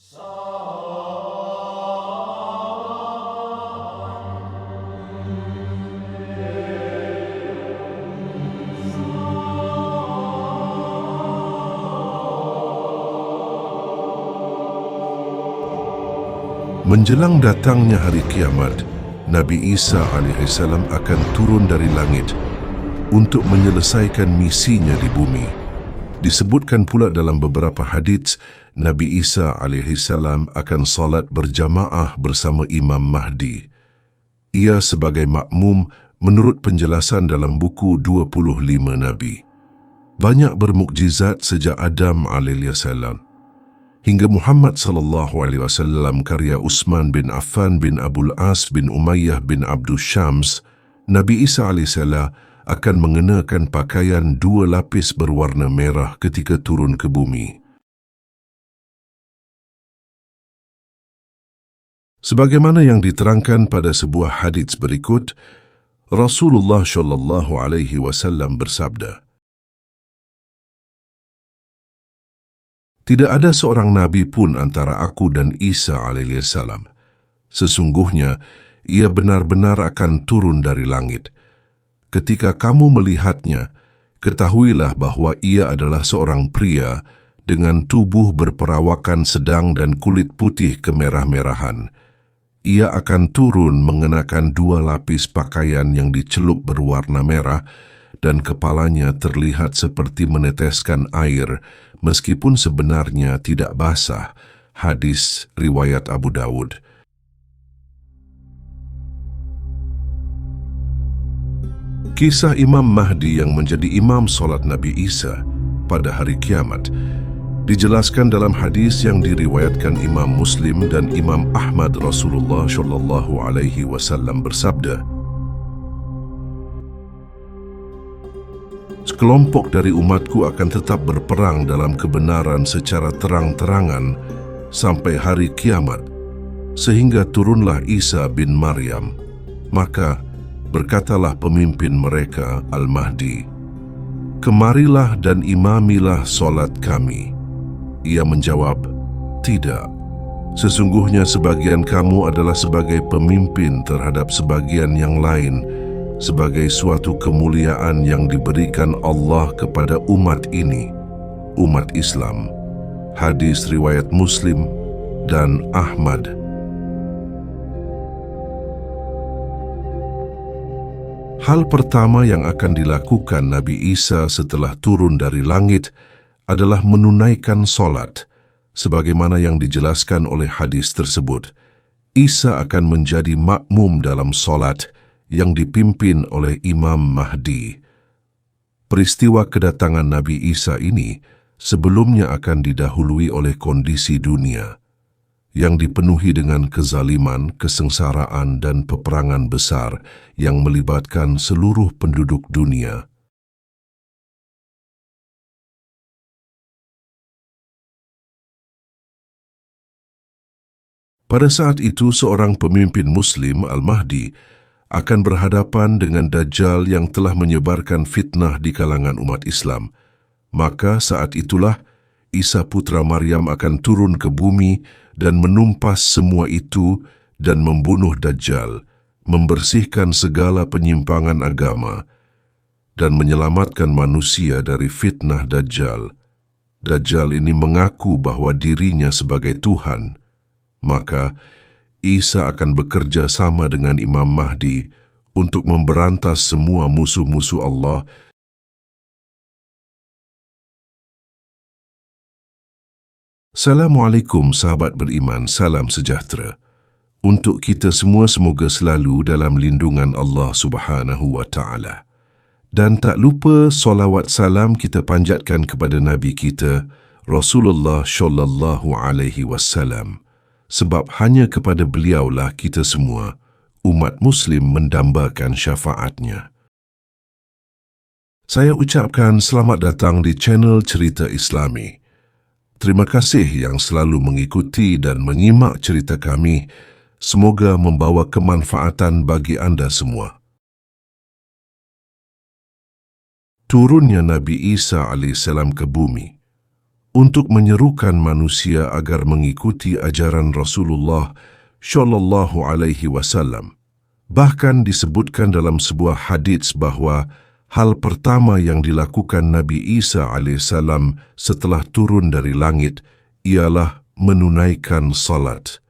Menjelang datangnya hari kiamat, Nabi Isa AS akan turun dari langit untuk menyelesaikan misinya di bumi. Disebutkan pula dalam beberapa hadits, Nabi Isa AS akan salat berjamaah bersama Imam Mahdi. Ia sebagai makmum menurut penjelasan dalam buku 25 Nabi. Banyak bermukjizat sejak Adam AS hingga Muhammad SAW karya Utsman bin Affan bin Abul As bin Umayyah bin Abdus Syams. Nabi Isa AS akan mengenakan pakaian 2 lapis berwarna merah ketika turun ke bumi. Sebagaimana yang diterangkan pada sebuah hadits berikut, Rasulullah SAW bersabda, "Tidak ada seorang nabi pun antara aku dan Isa AS. Sesungguhnya, ia benar-benar akan turun dari langit. Ketika kamu melihatnya, ketahuilah bahwa ia adalah seorang pria dengan tubuh berperawakan sedang dan kulit putih kemerah-merahan. Ia akan turun mengenakan 2 lapis pakaian yang dicelup berwarna merah dan kepalanya terlihat seperti meneteskan air, meskipun sebenarnya tidak basah." Hadis riwayat Abu Dawud. Kisah Imam Mahdi yang menjadi imam solat Nabi Isa pada hari kiamat dijelaskan dalam hadis yang diriwayatkan Imam Muslim dan Imam Ahmad. Rasulullah SAW bersabda, "Sekelompok dari umatku akan tetap berperang dalam kebenaran secara terang-terangan sampai hari kiamat, sehingga turunlah Isa bin Maryam. Maka berkatalah pemimpin mereka, Al-Mahdi, 'Kemarilah dan imamilah solat kami.' Ia menjawab, 'Tidak. Sesungguhnya sebagian kamu adalah sebagai pemimpin terhadap sebagian yang lain, sebagai suatu kemuliaan yang diberikan Allah kepada umat ini, umat Islam." Hadis riwayat Muslim dan Ahmad. Hal pertama yang akan dilakukan Nabi Isa setelah turun dari langit adalah menunaikan solat, sebagaimana yang dijelaskan oleh hadis tersebut. Isa akan menjadi makmum dalam solat yang dipimpin oleh Imam Mahdi. Peristiwa kedatangan Nabi Isa ini sebelumnya akan didahului oleh kondisi dunia yang dipenuhi dengan kezaliman, kesengsaraan dan peperangan besar yang melibatkan seluruh penduduk dunia. Pada saat itu, seorang pemimpin Muslim, Al-Mahdi, akan berhadapan dengan Dajjal yang telah menyebarkan fitnah di kalangan umat Islam. Maka saat itulah Isa putra Maryam akan turun ke bumi dan menumpas semua itu dan membunuh Dajjal, membersihkan segala penyimpangan agama, dan menyelamatkan manusia dari fitnah Dajjal. Dajjal ini mengaku bahwa dirinya sebagai Tuhan. Maka Isa akan bekerja sama dengan Imam Mahdi untuk memberantas semua musuh-musuh Allah. Assalamualaikum sahabat beriman, salam sejahtera. Untuk kita semua semoga selalu dalam lindungan Allah Subhanahu wa Ta'ala. Dan tak lupa solawat salam kita panjatkan kepada Nabi kita, Rasulullah Sallallahu Alaihi Wasallam. Sebab hanya kepada beliaulah kita semua, umat Muslim, mendambakan syafaatnya. Saya ucapkan selamat datang di channel Cerita Islami. Terima kasih yang selalu mengikuti dan menyimak cerita kami. Semoga membawa kemanfaatan bagi anda semua. Turunnya Nabi Isa AS ke bumi. untuk menyerukan manusia agar mengikuti ajaran Rasulullah Shallallahu Alaihi Wasallam. Bahkan disebutkan dalam sebuah hadits bahwa hal pertama yang dilakukan Nabi Isa alaihissalam setelah turun dari langit ialah menunaikan salat.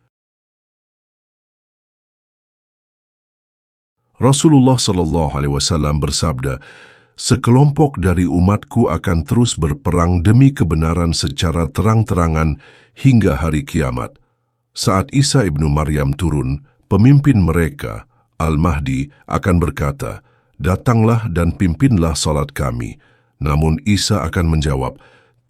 Rasulullah Shallallahu Alaihi Wasallam bersabda, "Sekelompok dari umatku akan terus berperang demi kebenaran secara terang-terangan hingga hari kiamat. Saat Isa ibnu Maryam turun, pemimpin mereka, Al-Mahdi, akan berkata, 'Datanglah dan pimpinlah salat kami.' Namun Isa akan menjawab,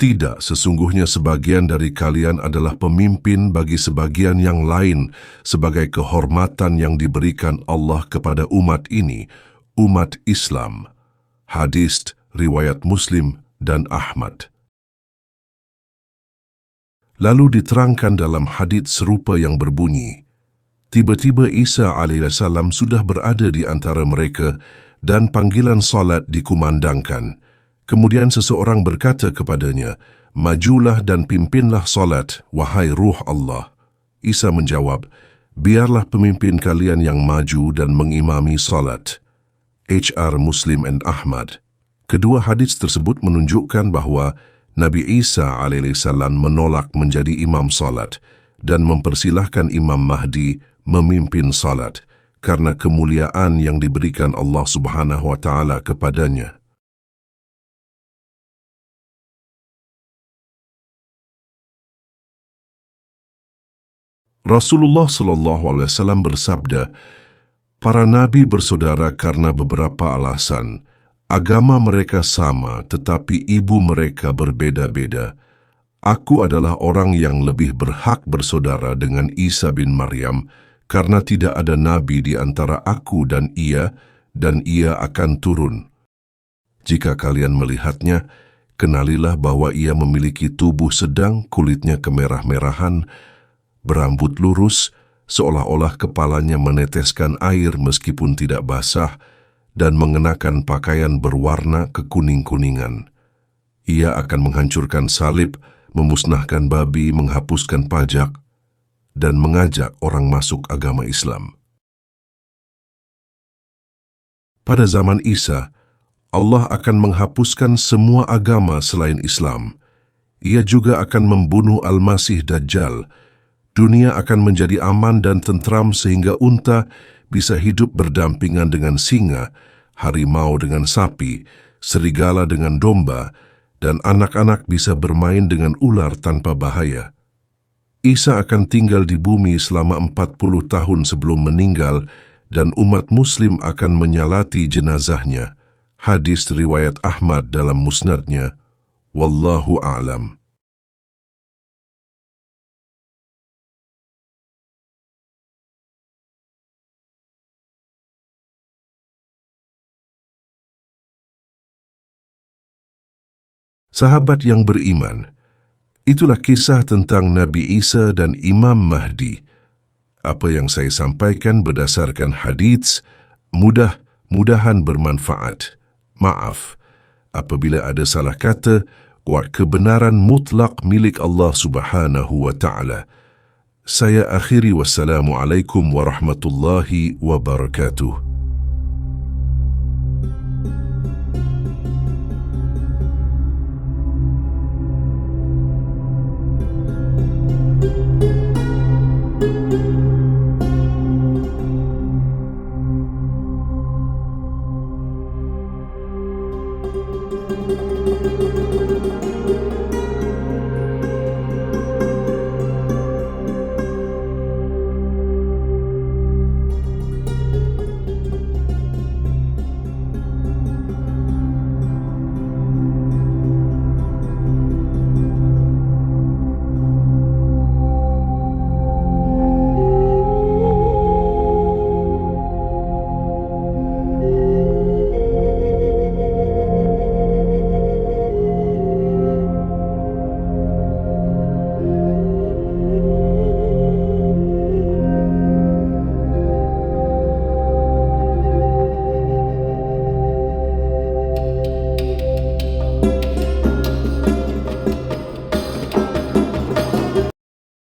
'Tidak, sesungguhnya sebagian dari kalian adalah pemimpin bagi sebagian yang lain sebagai kehormatan yang diberikan Allah kepada umat ini, umat Islam.'" Hadis riwayat Muslim dan Ahmad. Lalu diterangkan dalam hadits serupa yang berbunyi, tiba-tiba Isa alaihissalam sudah berada di antara mereka dan panggilan salat dikumandangkan. Kemudian seseorang berkata kepadanya, "Majulah dan pimpinlah salat, wahai ruh Allah." Isa menjawab, "Biarlah pemimpin kalian yang maju dan mengimami salat." HR Muslim and Ahmad. Kedua hadits tersebut menunjukkan bahwa Nabi Isa alaihissalam menolak menjadi imam salat dan mempersilahkan Imam Mahdi memimpin salat karena kemuliaan yang diberikan Allah Subhanahu wa taala kepadanya. Rasulullah sallallahu alaihi wasallam bersabda, "Para nabi bersaudara karena beberapa alasan. Agama mereka sama, tetapi ibu mereka berbeda-beda. Aku adalah orang yang lebih berhak bersaudara dengan Isa bin Maryam, karena tidak ada nabi di antara aku dan ia akan turun. Jika kalian melihatnya, kenalilah bahwa ia memiliki tubuh sedang, kulitnya kemerah-merahan, berambut lurus, seolah-olah kepalanya meneteskan air meskipun tidak basah, dan mengenakan pakaian berwarna kekuning-kuningan. Ia akan menghancurkan salib, memusnahkan babi, menghapuskan pajak, dan mengajak orang masuk agama Islam." Pada zaman Isa, Allah akan menghapuskan semua agama selain Islam. Ia juga akan membunuh Al-Masih Dajjal. Dunia akan menjadi aman dan tentram sehingga unta bisa hidup berdampingan dengan singa, harimau dengan sapi, serigala dengan domba, dan anak-anak bisa bermain dengan ular tanpa bahaya. Isa akan tinggal di bumi selama 40 tahun sebelum meninggal dan umat muslim akan menyalati jenazahnya. Hadis riwayat Ahmad dalam musnadnya. Wallahu a'lam. Sahabat yang beriman, itulah kisah tentang Nabi Isa dan Imam Mahdi. Apa yang saya sampaikan berdasarkan hadits, mudah-mudahan bermanfaat. Maaf, apabila ada salah kata, kebenaran mutlak milik Allah Subhanahu wa Ta'ala. Saya akhiri, wassalamualaikum warahmatullahi wabarakatuh.